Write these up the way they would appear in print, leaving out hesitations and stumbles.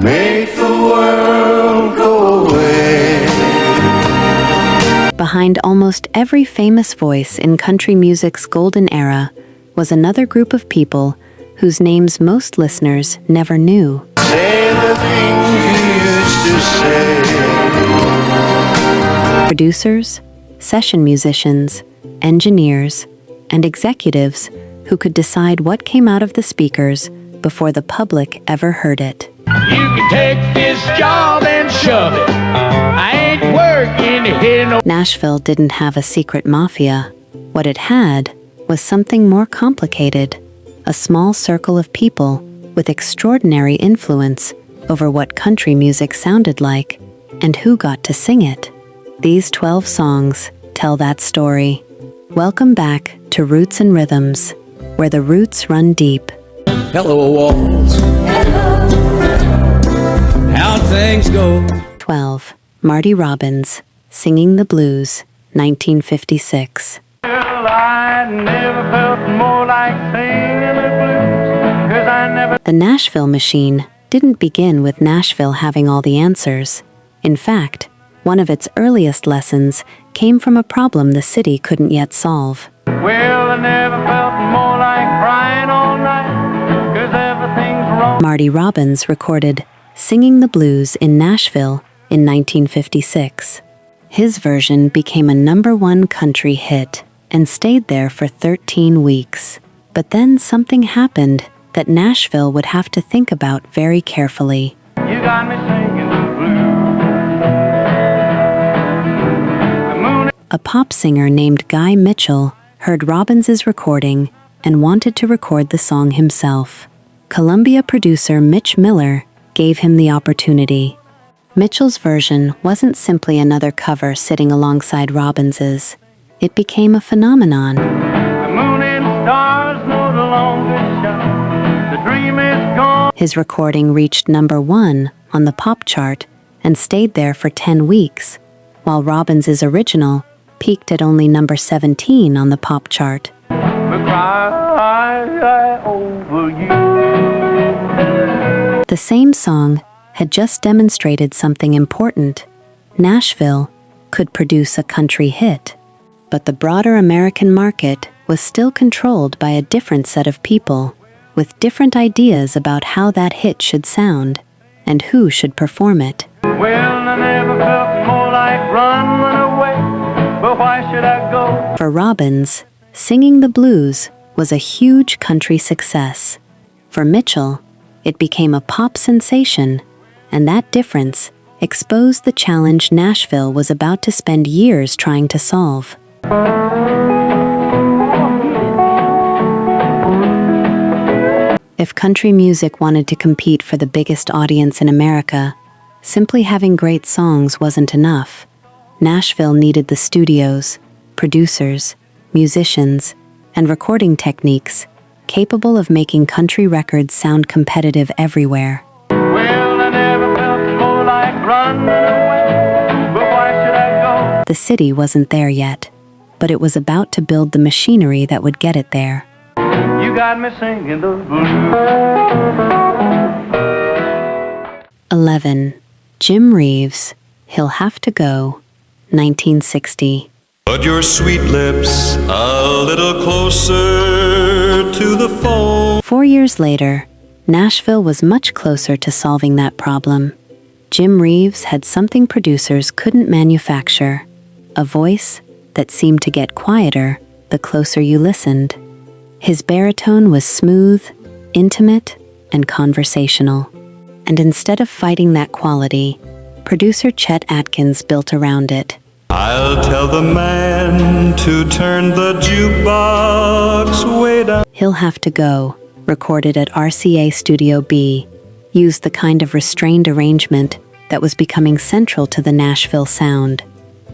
make the world go away. Behind almost every famous voice in country music's golden era was another group of people whose names most listeners never knew. Say the things you used to say. Producers, session musicians, engineers, and executives who could decide what came out of the speakers before the public ever heard it. You can take this job and shove it. I ain't working here no. Nashville didn't have a secret mafia. What it had was something more complicated, a small circle of people with extraordinary influence over what country music sounded like and who got to sing it. These 12 songs tell that story. Welcome back to Roots and Rhythms, where the roots run deep. Hello, walls. Hello. How things go. 12. Marty Robbins, Singing the Blues, 1956. Well, I never felt more like singing the blues, 'cause I never. The Nashville machine didn't begin with Nashville having all the answers. In fact, one of its earliest lessons came from a problem the city couldn't yet solve. Well, I never felt more like crying all night, 'cause everything's wrong. Marty Robbins recorded Singing the Blues in Nashville in 1956. His version became a #1 country hit and stayed there for 13 weeks. But then something happened that Nashville would have to think about very carefully. You got me singing the blues. A pop singer named Guy Mitchell heard Robbins's recording and wanted to record the song himself. Columbia producer Mitch Miller gave him the opportunity. Mitchell's version wasn't simply another cover sitting alongside Robbins's. It became a phenomenon. The moon and stars no longer shine. The dream is gone. His recording reached #1 on the pop chart and stayed there for 10 weeks, while Robbins's original peaked at only #17 on the pop chart. We cry over you. The same song had just demonstrated something important. Nashville could produce a country hit, but the broader American market was still controlled by a different set of people, with different ideas about how that hit should sound and who should perform it. Well, I never felt more like running away, but why should I go? For Robbins, Singing the Blues was a huge country success. For Mitchell, it became a pop sensation, and that difference exposed the challenge Nashville was about to spend years trying to solve. If country music wanted to compete for the biggest audience in America, simply having great songs wasn't enough. Nashville needed the studios, producers, musicians, and recording techniques capable of making country records sound competitive everywhere. Well, I never felt more like running away, but why should I go? The city wasn't there yet, but it was about to build the machinery that would get it there. You got me singing the blues. 11. Jim Reeves, He'll Have to Go, 1960. Put your sweet lips a little closer to the phone. 4 years later, Nashville was much closer to solving that problem. Jim Reeves had something producers couldn't manufacture, a voice that seemed to get quieter the closer you listened. His baritone was smooth, intimate, and conversational. And instead of fighting that quality, producer Chet Atkins built around it. I'll tell the man to turn the jukebox way down. He'll Have to Go, recorded at RCA Studio B, used the kind of restrained arrangement that was becoming central to the Nashville Sound.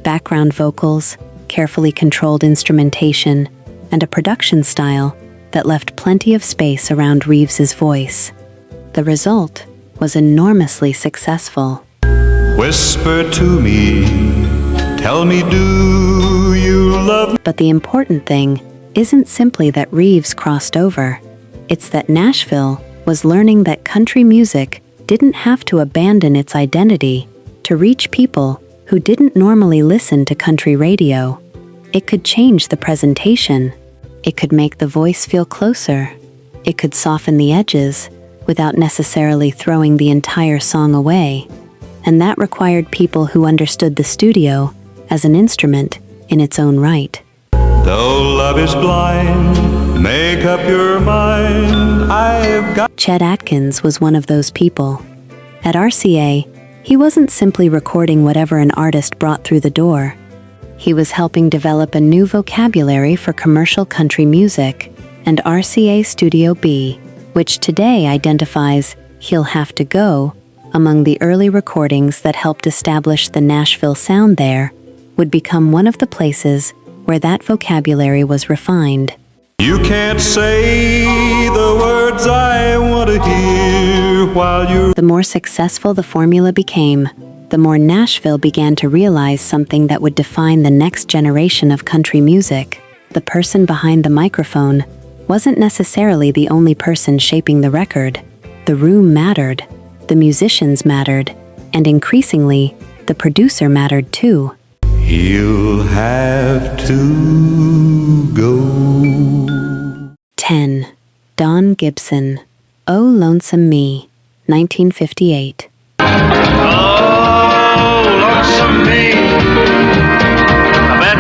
Background vocals, carefully controlled instrumentation, and a production style that left plenty of space around Reeves's voice. The result was enormously successful. Whisper to me, tell me, do you love me? But the important thing isn't simply that Reeves crossed over. It's that Nashville was learning that country music didn't have to abandon its identity to reach people who didn't normally listen to country radio. It could change the presentation. It could make the voice feel closer. It could soften the edges without necessarily throwing the entire song away. And that required people who understood the studio as an instrument in its own right. Though love is blind, make up your mind. I've got. Chet Atkins was one of those people. At RCA, he wasn't simply recording whatever an artist brought through the door. He was helping develop a new vocabulary for commercial country music, and RCA Studio B, which today identifies He'll Have to Go, among the early recordings that helped establish the Nashville Sound there, would become one of the places where that vocabulary was refined. You can't say the words I want to hear while you're. The more successful the formula became, the more Nashville began to realize something that would define the next generation of country music. The person behind the microphone wasn't necessarily the only person shaping the record. The room mattered, the musicians mattered, and increasingly, the producer mattered too. He'll have to go. 10. Don Gibson, Oh Lonesome Me, 1958.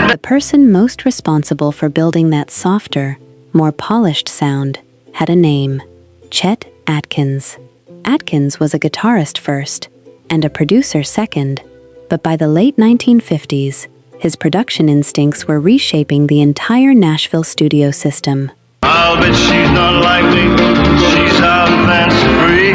The person most responsible for building that softer, more polished sound had a name: Chet Atkins. Atkins was a guitarist first and a producer second, but by the late 1950s, his production instincts were reshaping the entire Nashville studio system. I'll bet she's not like me. She's out and fancy-free.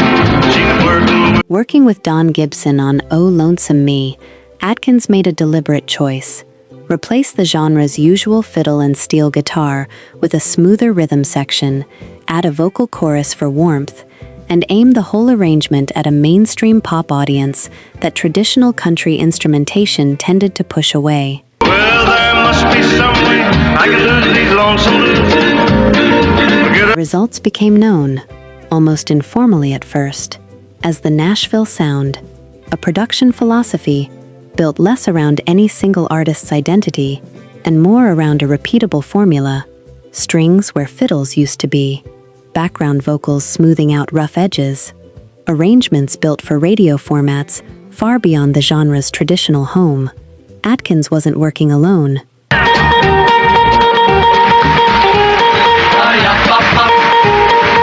She's working. Working with Don Gibson on Oh Lonesome Me, Atkins made a deliberate choice. Replace the genre's usual fiddle and steel guitar with a smoother rhythm section, add a vocal chorus for warmth, and aim the whole arrangement at a mainstream pop audience that traditional country instrumentation tended to push away. Well, there must be some way I can lose these lonesome blues. Results became known, almost informally at first, as the Nashville Sound, a production philosophy built less around any single artist's identity and more around a repeatable formula: strings where fiddles used to be, background vocals smoothing out rough edges, arrangements built for radio formats far beyond the genre's traditional home. Atkins wasn't working alone.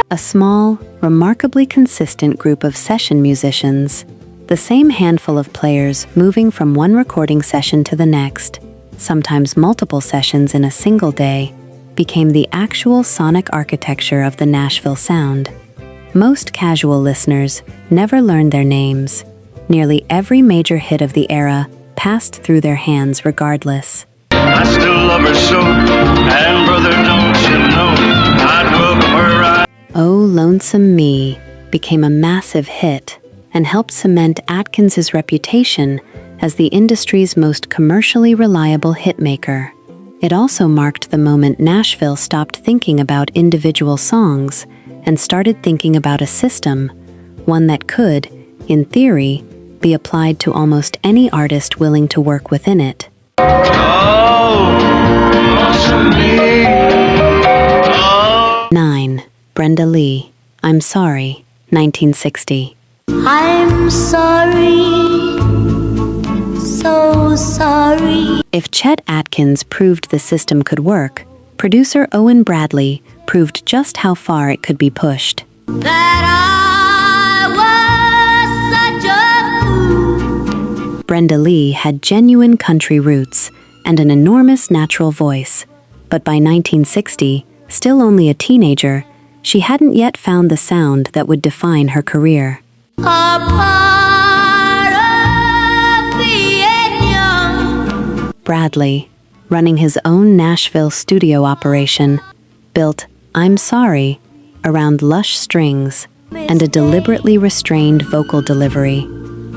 A small, remarkably consistent group of session musicians, the same handful of players moving from one recording session to the next, sometimes multiple sessions in a single day, became the actual sonic architecture of the Nashville Sound. Most casual listeners never learned their names. Nearly every major hit of the era passed through their hands regardless. I still love her so, and brother, don't you know, I'd welcome her. Oh Lonesome Me became a massive hit and helped cement Atkins's reputation as the industry's most commercially reliable hitmaker. It also marked the moment Nashville stopped thinking about individual songs and started thinking about a system, one that could, in theory, be applied to almost any artist willing to work within it. Oh, lonesome me. Oh. 9. Brenda Lee, I'm Sorry, 1960. I'm sorry, so sorry. If Chet Atkins proved the system could work, producer Owen Bradley proved just how far it could be pushed. That I was such a fool. Brenda Lee had genuine country roots and an enormous natural voice, but by 1960, still only a teenager, she hadn't yet found the sound that would define her career. A part of being young. Bradley, running his own Nashville studio operation, built I'm Sorry around lush strings and a deliberately restrained vocal delivery,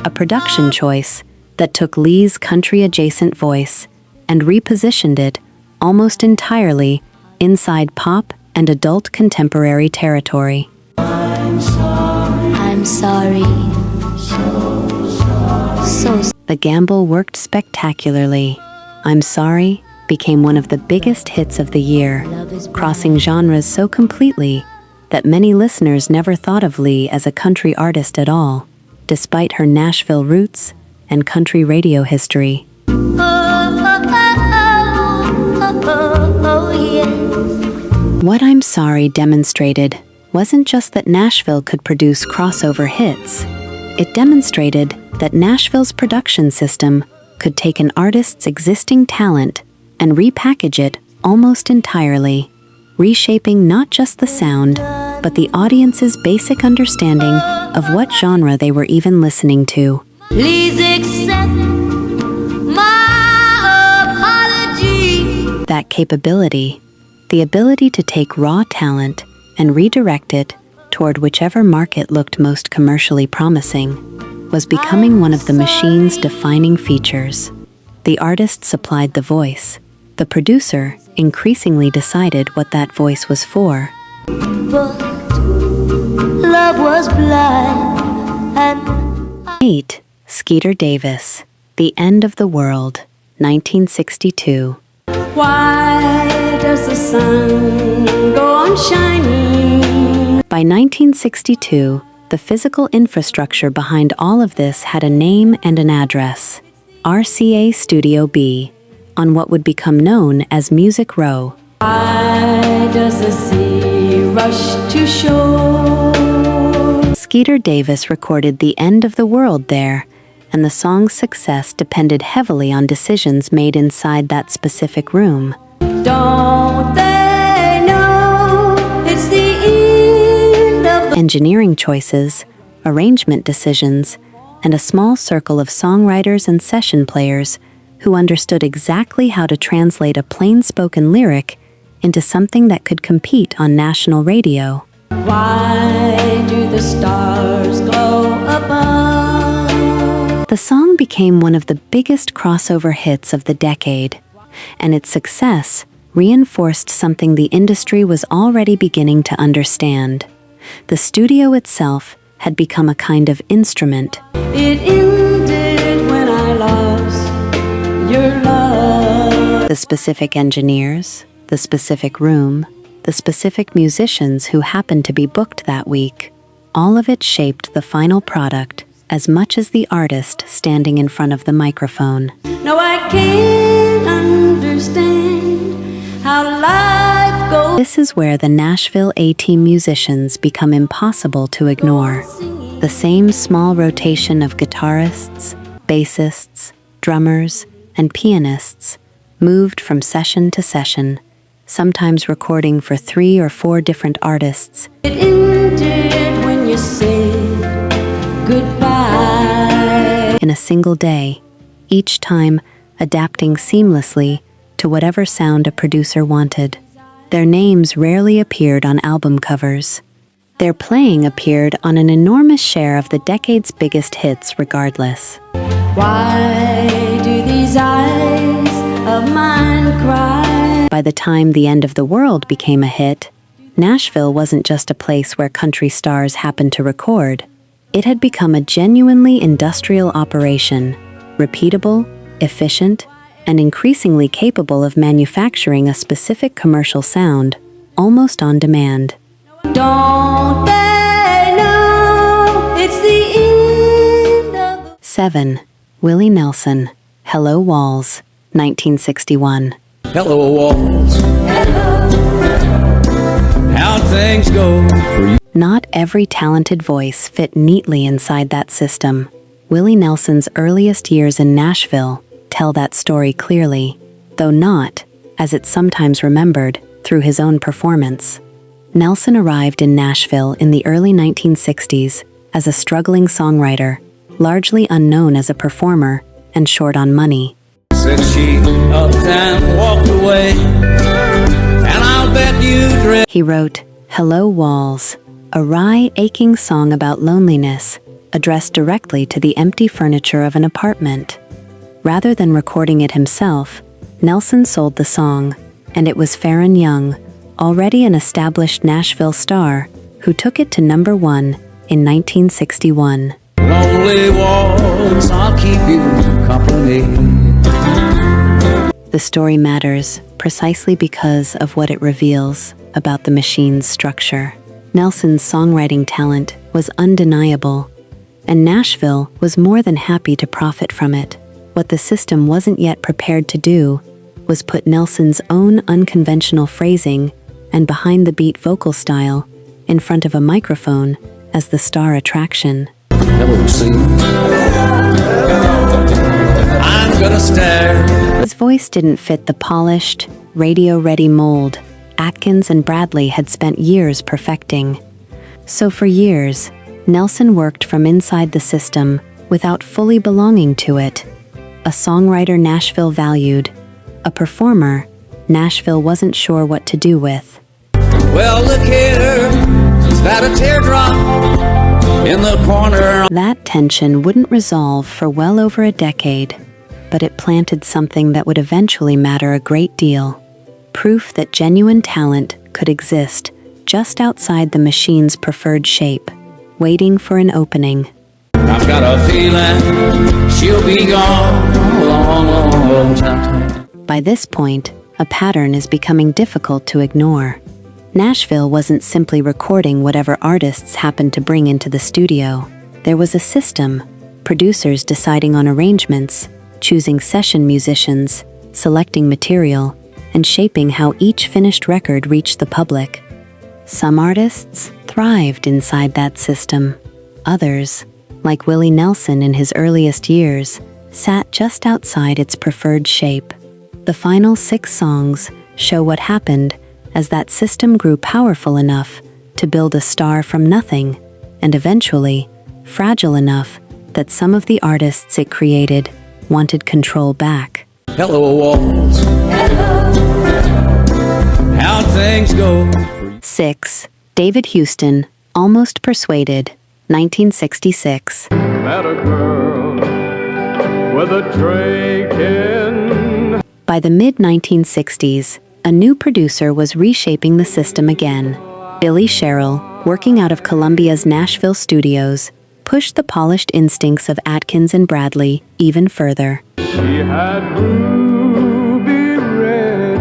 a production choice that took Lee's country-adjacent voice and repositioned it almost entirely inside pop and adult contemporary territory. I'm sorry. So The gamble worked spectacularly. I'm Sorry became one of the biggest hits of the year, crossing genres so completely that many listeners never thought of Lee as a country artist at all, despite her Nashville roots and country radio history. yes. What I'm Sorry demonstrated wasn't just that Nashville could produce crossover hits. It demonstrated that Nashville's production system could take an artist's existing talent and repackage it almost entirely, reshaping not just the sound, but the audience's basic understanding of what genre they were even listening to. Please accept my apology. That capability, the ability to take raw talent and redirect it toward whichever market looked most commercially promising, was becoming one of the machine's defining features. The artist supplied the voice. The producer increasingly decided what that voice was for. But love was blind and 8. Skeeter Davis, The End of the World, 1962. Why does the sun go on shining? By 1962, the physical infrastructure behind all of this had a name and an address. RCA Studio B, on what would become known as Music Row. Why does the sea rush to shore? Skeeter Davis recorded The End of the World there, and the song's success depended heavily on decisions made inside that specific room. Don't they know it's the end of the... Engineering choices, arrangement decisions, and a small circle of songwriters and session players who understood exactly how to translate a plain-spoken lyric into something that could compete on national radio. Why do the stars glow above? The song became one of the biggest crossover hits of the decade, and its success reinforced something the industry was already beginning to understand. The studio itself had become a kind of instrument. It ended when I lost your love. The specific engineers, the specific room, the specific musicians who happened to be booked that week, all of it shaped the final product as much as the artist standing in front of the microphone. No, I can't understand how life goes. This is where the Nashville A-Team musicians become impossible to ignore. The same small rotation of guitarists, bassists, drummers, and pianists moved from session to session, sometimes recording for 3 or 4 different artists. It ended when you said goodbye. In a single day, each time adapting seamlessly to whatever sound a producer wanted. Their names rarely appeared on album covers. Their playing appeared on an enormous share of the decade's biggest hits regardless. Why do these eyes of mine cry? By the time The End of the World became a hit, Nashville wasn't just a place where country stars happened to record. It had become a genuinely industrial operation, repeatable, efficient, and increasingly capable of manufacturing a specific commercial sound, almost on demand. Don't they know it's the end of the... 7. Willie Nelson, Hello Walls, 1961. Hello, walls. How things go for you. Not every talented voice fit neatly inside that system. Willie Nelson's earliest years in Nashville tell that story clearly, though not, as it's sometimes remembered, through his own performance. Nelson arrived in Nashville in the early 1960s as a struggling songwriter, largely unknown as a performer and short on money. Said she up and walked away, and I'll bet you dread. He wrote Hello Walls, a wry, aching song about loneliness, addressed directly to the empty furniture of an apartment. Rather than recording it himself, Nelson sold the song, and it was Farron Young, already an established Nashville star, who took it to number 1 in 1961. Lonely walks, I'll keep you company. The story matters precisely because of what it reveals about the machine's structure. Nelson's songwriting talent was undeniable, and Nashville was more than happy to profit from it. What the system wasn't yet prepared to do was put Nelson's own unconventional phrasing and behind-the-beat vocal style in front of a microphone as the star attraction. Hello, see. I'm gonna stare. His voice didn't fit the polished, radio-ready mold Atkins and Bradley had spent years perfecting. So for years, Nelson worked from inside the system without fully belonging to it. A songwriter Nashville valued, a performer Nashville wasn't sure what to do with. Well, look here, is that a teardrop in the corner? That tension wouldn't resolve for well over a decade, but it planted something that would eventually matter a great deal. Proof that genuine talent could exist just outside the machine's preferred shape, waiting for an opening. I've got a feeling she'll be gone a long, long, long time. By this point, a pattern is becoming difficult to ignore. Nashville wasn't simply recording whatever artists happened to bring into the studio. There was a system, producers deciding on arrangements, choosing session musicians, selecting material, and shaping how each finished record reached the public. Some artists thrived inside that system. Others, like Willie Nelson in his earliest years, sat just outside its preferred shape. The final 6 songs show what happened as that system grew powerful enough to build a star from nothing, and eventually fragile enough that some of the artists it created wanted control back. Hello, walls. How'd things go? 6. David Houston, Almost Persuaded, 1966. Met a girl with a drink in. By the mid-1960s, a new producer was reshaping the system again. Billy Sherrill, working out of Columbia's Nashville studios, pushed the polished instincts of Atkins and Bradley even further. She had ruby red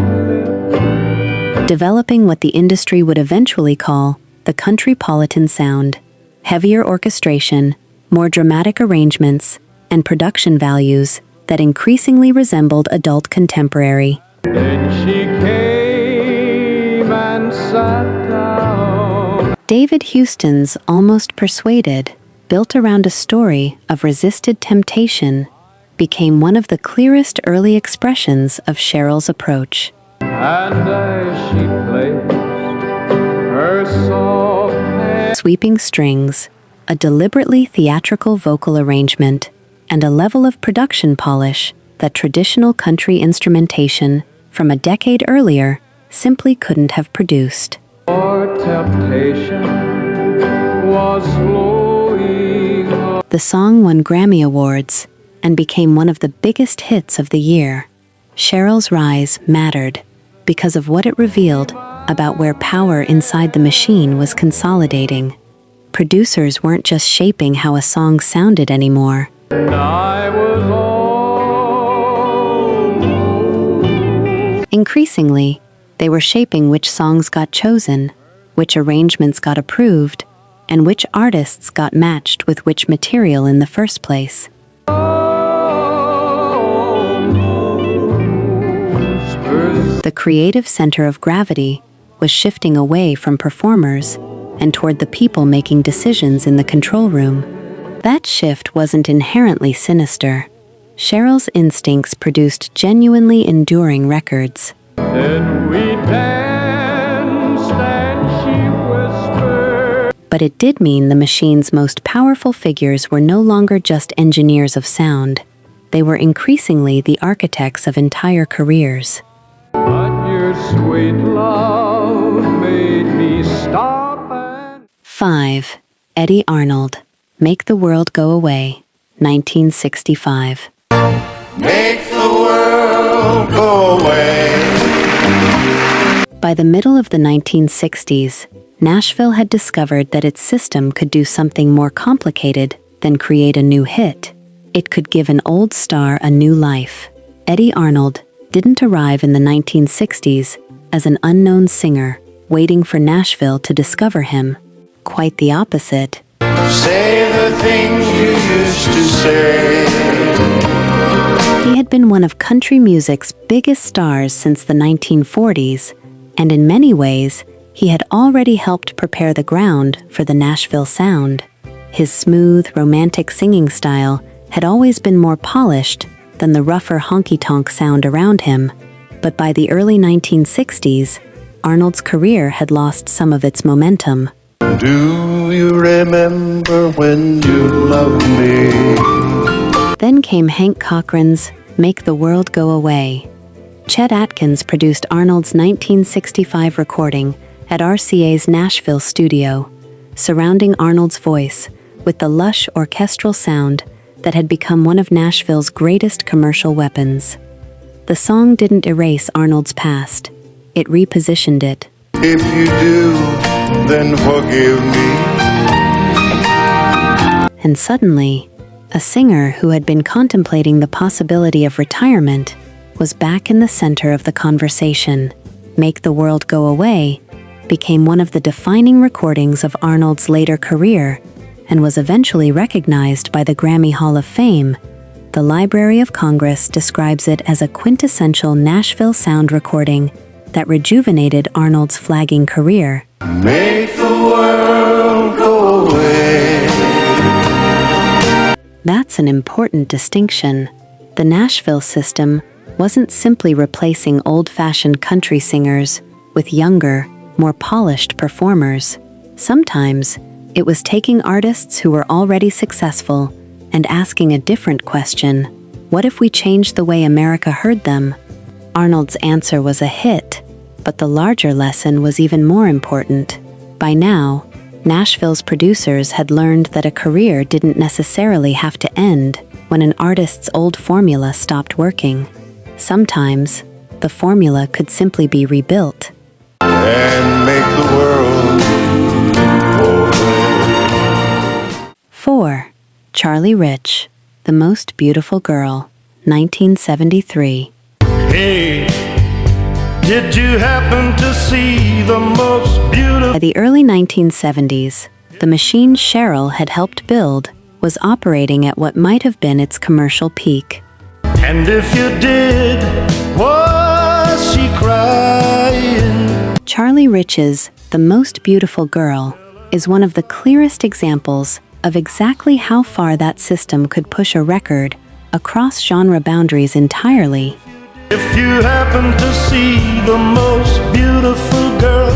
lips. Developing what the industry would eventually call the countrypolitan sound. Heavier orchestration, more dramatic arrangements, and production values that increasingly resembled adult contemporary. Then she came and sat down. David Houston's Almost Persuaded, built around a story of resisted temptation, became one of the clearest early expressions of Sherrill's approach. And as she played her soft hand, Sweeping strings, a deliberately theatrical vocal arrangement, and a level of production polish that traditional country instrumentation from a decade earlier simply couldn't have produced. our temptation was flowing. The song won Grammy Awards and became one of the biggest hits of the year. Sherrill's rise mattered because of what it revealed about where power inside the machine was consolidating. Producers weren't just shaping how a song sounded anymore. And I was almost. Increasingly, they were shaping which songs got chosen, which arrangements got approved, and which artists got matched with which material in the first place. The creative center of gravity was shifting away from performers and toward the people making decisions in the control room. That shift wasn't inherently sinister. Sherrill's instincts produced genuinely enduring records. Then we danced and she whispered. But it did mean the machine's most powerful figures were no longer just engineers of sound. They were increasingly the architects of entire careers. But your sweet love made me stop and 5. Eddie Arnold, Make the World Go Away, 1965. Make the world go away. By the middle of the 1960s, Nashville had discovered that its system could do something more complicated than create a new hit. It could give an old star a new life. Eddie Arnold didn't arrive in the 1960s as an unknown singer waiting for Nashville to discover him. Quite the opposite. Say the things you used to say. He had been one of country music's biggest stars since the 1940s, and in many ways, he had already helped prepare the ground for the Nashville Sound. His smooth, romantic singing style had always been more polished than the rougher honky-tonk sound around him, but by the early 1960s, Arnold's career had lost some of its momentum. Do you remember when you loved me? Then came Hank Cochran's Make the World Go Away. Chet Atkins produced Arnold's 1965 recording at RCA's Nashville studio, surrounding Arnold's voice with the lush orchestral sound that had become one of Nashville's greatest commercial weapons. The song didn't erase Arnold's past, it repositioned it. If you do, then forgive me. And suddenly, a singer who had been contemplating the possibility of retirement was back in the center of the conversation. Make the World Go Away became one of the defining recordings of Arnold's later career and was eventually recognized by the Grammy Hall of Fame. The Library of Congress describes it as a quintessential Nashville Sound recording that rejuvenated Arnold's flagging career. Make the world go away. That's an important distinction. The Nashville system wasn't simply replacing old-fashioned country singers with younger, more polished performers. Sometimes, it was taking artists who were already successful and asking a different question. What if we changed the way America heard them? Arnold's answer was a hit, but the larger lesson was even more important. By now, Nashville's producers had learned that a career didn't necessarily have to end when an artist's old formula stopped working. Sometimes, the formula could simply be rebuilt. And make the world go away. 4. Charlie Rich, The Most Beautiful Girl, 1973. Hey, did you happen to see the most beautiful? By the early 1970s, the machine Sherrill had helped build was operating at what might have been its commercial peak. And if you did, was she crying? Charlie Rich's The Most Beautiful Girl is one of the clearest examples of exactly how far that system could push a record across genre boundaries entirely. If you happen to see the most beautiful girl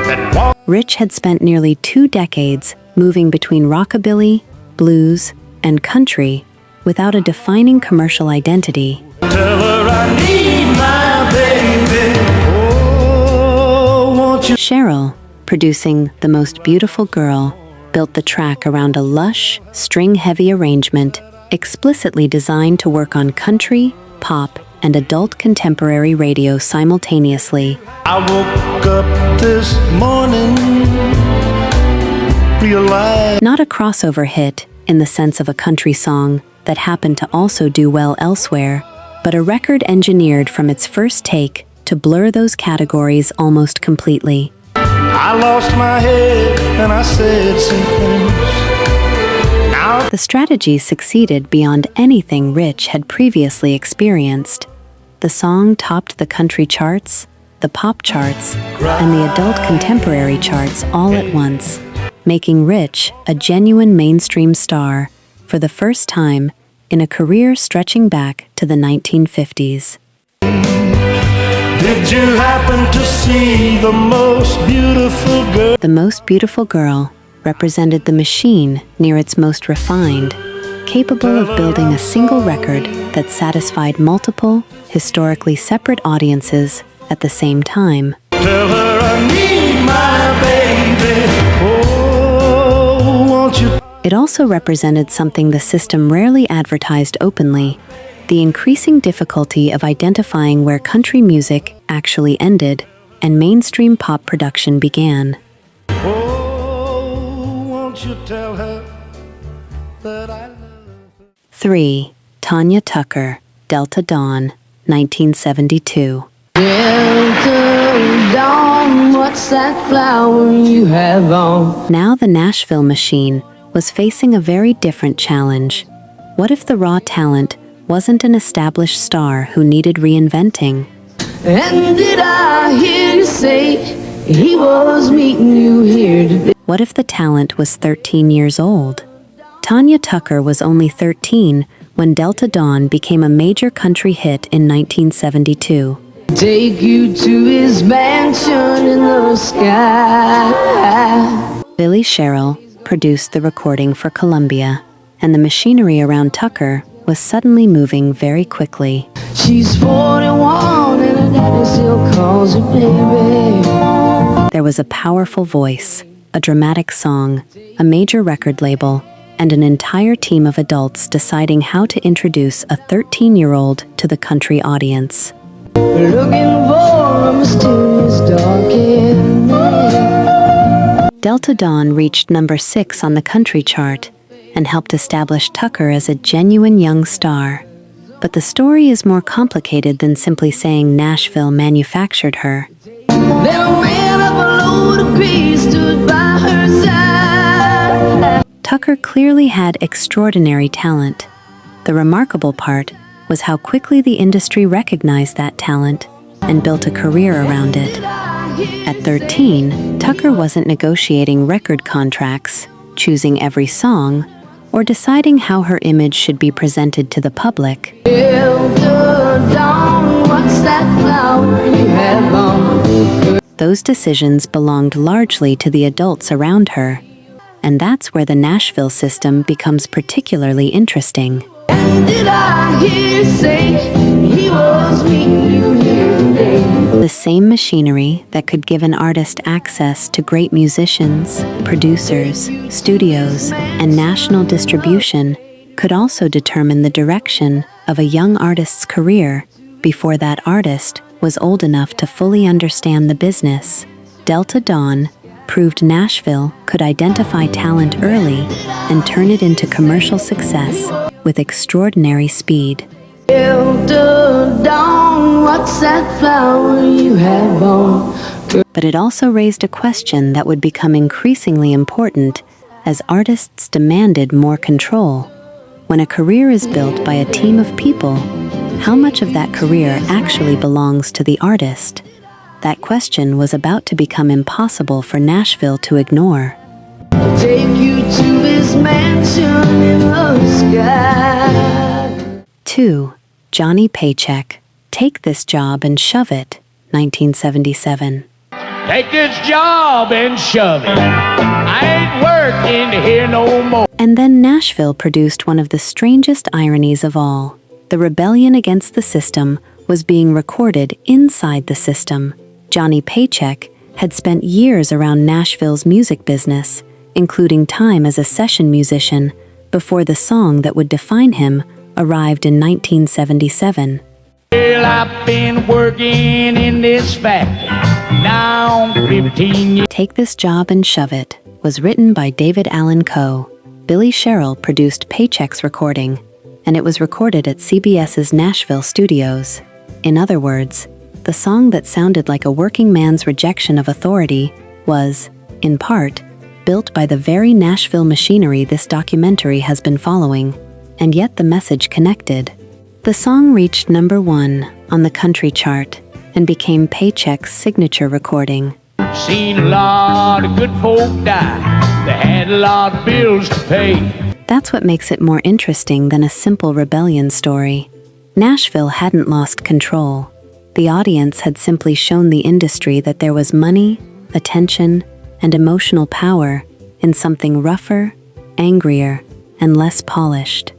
that walks. Rich had spent nearly 2 decades moving between rockabilly, blues, and country without a defining commercial identity. Tell her I need my baby. Oh, won't you? Sherrill, producing The Most Beautiful Girl, built the track around a lush, string-heavy arrangement explicitly designed to work on country, pop, and adult contemporary radio simultaneously. I woke up this morning, realized. Not a crossover hit in the sense of a country song that happened to also do well elsewhere, but a record engineered from its first take to blur those categories almost completely. I lost my head and I said some things. Now The strategy succeeded beyond anything Rich had previously experienced. The song topped the country charts, the pop charts, and the adult contemporary charts all at once, making Rich a genuine mainstream star for the first time in a career stretching back to the 1950s. did you happen to see the most beautiful girl? The Most Beautiful Girl represented the machine near its most refined, capable of building a single record that satisfied multiple, historically separate audiences at the same time. Tell her I need my baby. Oh, won't you? It also represented something the system rarely advertised openly: the increasing difficulty of identifying where country music actually ended and mainstream pop production began. Oh, won't you tell her that I love her? 3. Tanya Tucker, Delta Dawn, 1972. Delta Dawn, what's that flower you have on? Now the Nashville Machine was facing a very different challenge. What if the raw talent wasn't an established star who needed reinventing? And did I hear you say he was meeting you here today? What if the talent was 13 years old? Tanya Tucker was only 13 when Delta Dawn became a major country hit in 1972. Take you to his mansion in the sky. Billy Sherrill produced the recording for Columbia, and the machinery around Tucker was suddenly moving very quickly. She's 41 and her daddy still calls her baby. There was a powerful voice, a dramatic song, a major record label, and an entire team of adults deciding how to introduce a 13-year-old to the country audience. Looking for a mysterious dark-haired man. Delta Dawn reached number 6 on the country chart and helped establish Tucker as a genuine young star. But the story is more complicated than simply saying Nashville manufactured her. Then a man of a load of grease stood by her side. Tucker clearly had extraordinary talent. The remarkable part was how quickly the industry recognized that talent and built a career around it. At 13, Tucker wasn't negotiating record contracts, choosing every song, or deciding how her image should be presented to the public. Delta Dawn, what's that flower you have on? Those decisions belonged largely to the adults around her, and that's where the Nashville system becomes particularly interesting. And did I hear you say he was meeting you here today? The same machinery that could give an artist access to great musicians, producers, studios, and national distribution could also determine the direction of a young artist's career before that artist was old enough to fully understand the business. Delta Dawn proved Nashville could identify talent early and turn it into commercial success with extraordinary speed. Delta Dawn, what's that flower you have on? But it also raised a question that would become increasingly important as artists demanded more control. When a career is built by a team of people, how much of that career actually belongs to the artist? That question was about to become impossible for Nashville to ignore. Take you to his mansion in the sky. 2. Johnny Paycheck, Take This Job and Shove It, 1977. Take this job and shove it. I ain't working here no more. And then Nashville produced one of the strangest ironies of all. The rebellion against the system was being recorded inside the system. Johnny Paycheck had spent years around Nashville's music business, including time as a session musician, before the song that would define him arrived in 1977. Well, I've been working in this factory now 15 years. Take This Job and Shove It was written by David Allan Coe. Billy Sherrill produced Paycheck's recording, and it was recorded at CBS's Nashville studios. In other words, the song that sounded like a working man's rejection of authority was, in part, built by the very Nashville machinery this documentary has been following, and yet the message connected. The song reached number 1 on the country chart and became Paycheck's signature recording. Seen a lot of good folk die. They had a lot of bills to pay. That's what makes it more interesting than a simple rebellion story. Nashville hadn't lost control. The audience had simply shown the industry that there was money, attention, and emotional power in something rougher, angrier, and less polished.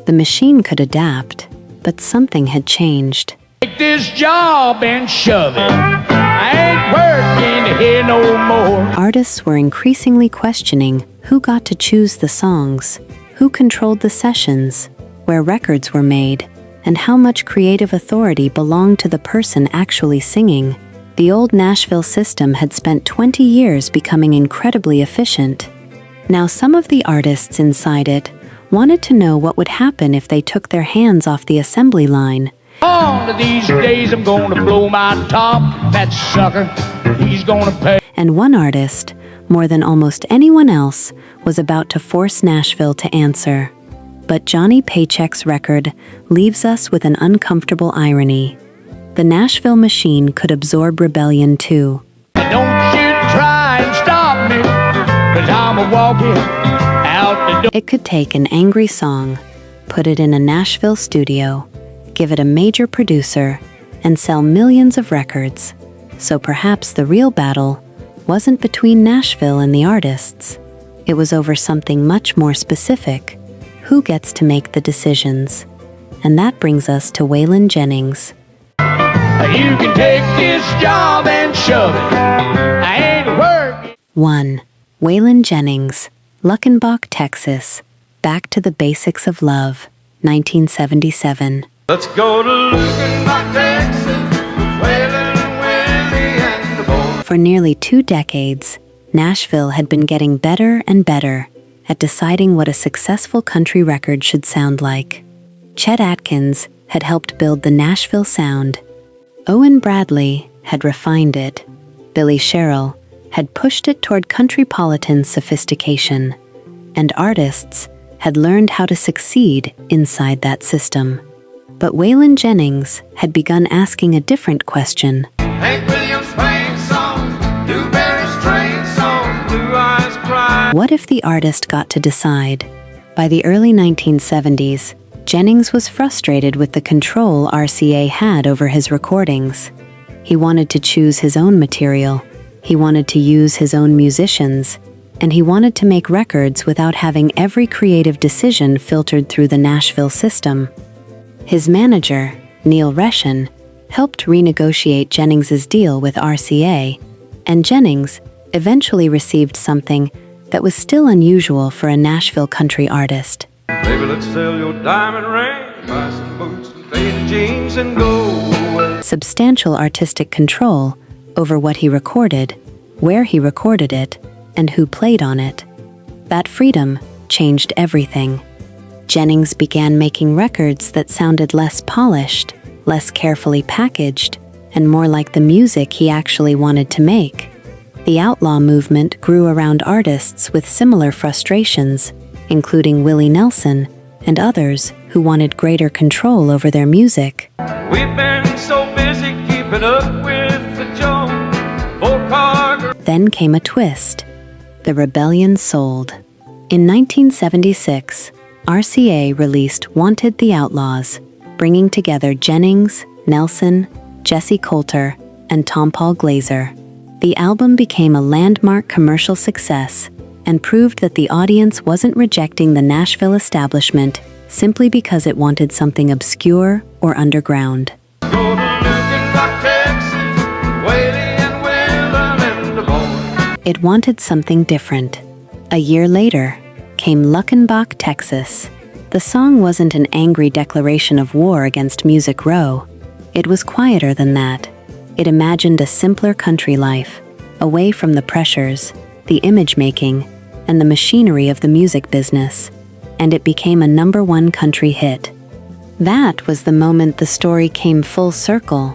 The machine could adapt, but something had changed. Take this job and shove it. I ain't working here no more. Artists were increasingly questioning who got to choose the songs, who controlled the sessions, where records were made, and how much creative authority belonged to the person actually singing. The old Nashville system had spent 20 years becoming incredibly efficient. Now some of the artists inside it wanted to know what would happen if they took their hands off the assembly line. One of these days I'm gonna blow my top. That sucker, he's gonna pay. And one artist, more than almost anyone else, was about to force Nashville to answer. But Johnny Paycheck's record leaves us with an uncomfortable irony. The Nashville machine could absorb rebellion too. Don't you try and stop me, 'cause I'm a-walking out the door. It could take an angry song, put it in a Nashville studio, give it a major producer, and sell millions of records. So perhaps the real battle wasn't between Nashville and the artists. It was over something much more specific. Who gets to make the decisions? And that brings us to Waylon Jennings. You can take this job and shove it. I ain't working. 1. Waylon Jennings, Luckenbach, Texas. Back to the Basics of Love, 1977. Let's go to Luckenbach, Texas, Waylon and Willie and the boys. For nearly 2 decades, Nashville had been getting better and better at deciding what a successful country record should sound like. Chet Atkins had helped build the Nashville Sound. Owen Bradley had refined it. Billy Sherrill had pushed it toward countrypolitan sophistication. And artists had learned how to succeed inside that system. But Waylon Jennings had begun asking a different question. Hank Williams swing songs, Newberry's train songs, Blue Eyes Cry. What if the artist got to decide? By the early 1970s, Jennings was frustrated with the control RCA had over his recordings. He wanted to choose his own material, he wanted to use his own musicians, and he wanted to make records without having every creative decision filtered through the Nashville system. His manager, Neil Reshan, helped renegotiate Jennings's deal with RCA, and Jennings eventually received something that was still unusual for a Nashville country artist. Baby, let's sell your diamond ring, buy some boots and faded jeans and go away. Substantial artistic control over what he recorded, where he recorded it, and who played on it. That freedom changed everything. Jennings began making records that sounded less polished, less carefully packaged, and more like the music he actually wanted to make. The outlaw movement grew around artists with similar frustrations, including Willie Nelson and others who wanted greater control over their music. We've been so busy keeping up with the Jones. Then came a twist. The rebellion sold. In 1976, RCA released Wanted the Outlaws, bringing together Jennings, Nelson, Jesse Coulter, and Tom Paul Glazer. The album became a landmark commercial success and proved that the audience wasn't rejecting the Nashville establishment simply because it wanted something obscure or underground. Go to Luckenbach, Texas, Waylon and Waylon and the boys. It wanted something different. A year later came Luckenbach, Texas. The song wasn't an angry declaration of war against Music Row. It was quieter than that. It imagined a simpler country life, away from the pressures, the image-making, and the machinery of the music business, and it became a #1 country hit. That was the moment the story came full circle.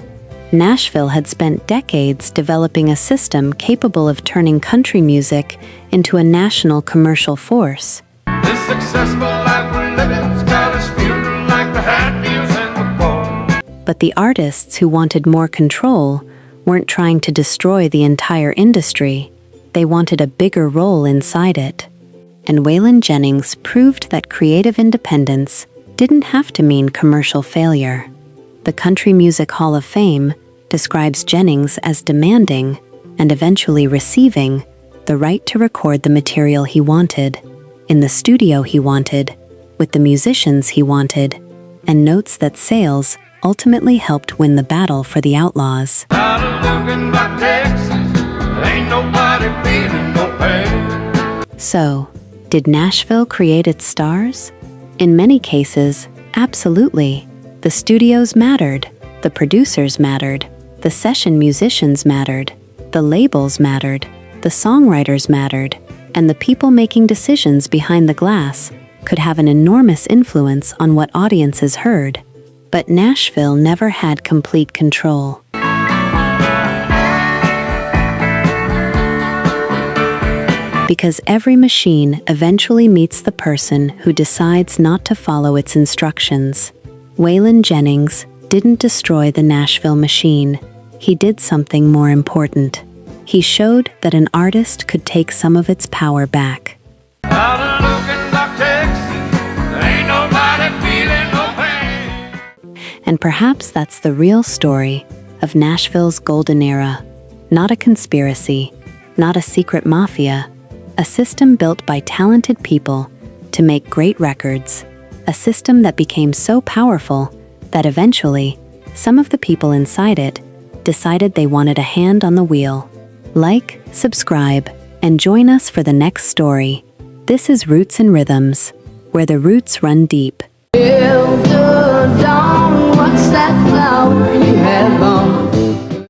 Nashville had spent decades developing a system capable of turning country music into a national commercial force. This successful life we're living's got us feeling like the Hatfields and the Boys. But the artists who wanted more control weren't trying to destroy the entire industry. They wanted a bigger role inside it. And Waylon Jennings proved that creative independence didn't have to mean commercial failure. The Country Music Hall of Fame describes Jennings as demanding, and eventually receiving, the right to record the material he wanted, in the studio he wanted, with the musicians he wanted, and notes that sales ultimately helped win the battle for the Outlaws. Out of Luckenbach, Texas, ain't nobody feeling no pain. So, did Nashville create its stars? In many cases, absolutely. The studios mattered, the producers mattered, The session musicians mattered, the labels mattered, the songwriters mattered, and the people making decisions behind the glass could have an enormous influence on what audiences heard. But Nashville never had complete control. Because every machine eventually meets the person who decides not to follow its instructions. Waylon Jennings didn't destroy the Nashville machine. He did something more important. He showed that an artist could take some of its power back. And perhaps that's the real story of Nashville's golden era. Not a conspiracy, not a secret mafia, a system built by talented people to make great records, a system that became so powerful that eventually some of the people inside it decided they wanted a hand on the wheel. Like, subscribe, and join us for the next story. This is Roots and Rhythms, where the roots run deep. Build